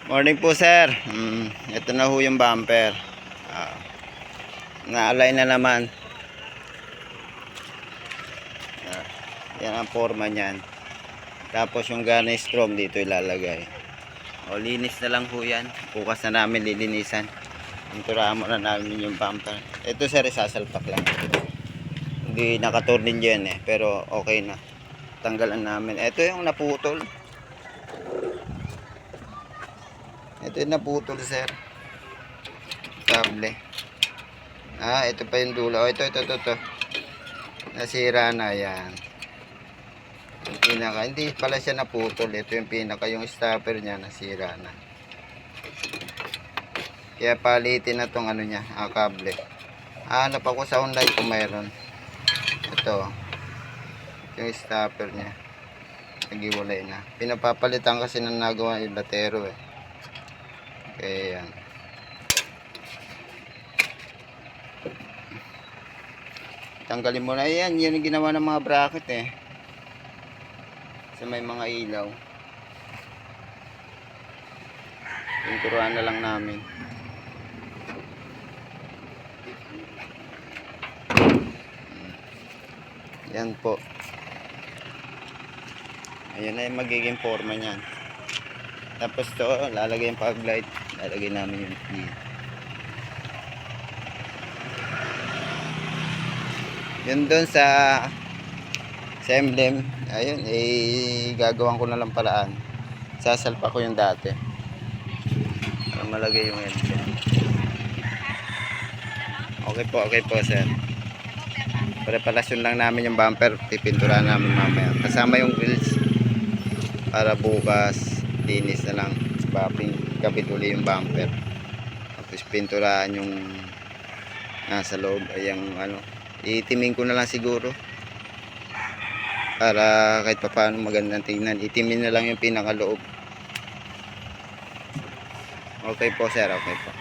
Morning po sir. Ito na ho yung bumper. Naalay na naman. Yan ang forma niyan. Tapos yung garnish chrome dito ilalagay. O linis na lang ho yan. Bukas na namin lilinisan. Pinturahan muna namin yung bumper. Ito sir, isasalpak lang. Hindi nakaturnin dyan pero okay na. Tanggalan namin. Ito yung naputol. Ito yung naputol sir. Kable. Ito pa yung dulo. Ito. Nasira na yan. Yung pinaka, hindi pala siya naputol. Ito yung pinaka, yung stopper niya nasira na. Kaya palitin na tong ano niya, kable. Hanap ako sa online kung mayroon. Ito. Yung stopper niya. Nagiwalay na. Pinapapalitan kasi ng nagawa yung batero Kaya yan. Tanggalin mo na yan. Yan yung ginawa ng mga bracket sa may mga ilaw. Pinturuan na lang namin. Yan po. Ayan na yung magiging forma niyan. Tapos to, lalagay yung fog light. Lalagay namin yung dito. Yun doon sa emblem. Ayun, gagawin ko na lang paraan. Sasalpa ko yung dati. Para malagay yung emblem. Okay po sir. Preparasyon lang namin yung bumper. Pipinturahan namin mamaya. Kasama yung grills. Para bukas, linis na lang. Kapit uli yung bumper. Tapos pinturahan yung nasa loob. Ayang iitimin ko na lang siguro. Para kahit pa paano magandang tingnan. Itimin na lang yung pinakaloob. Okay po sir, okay po.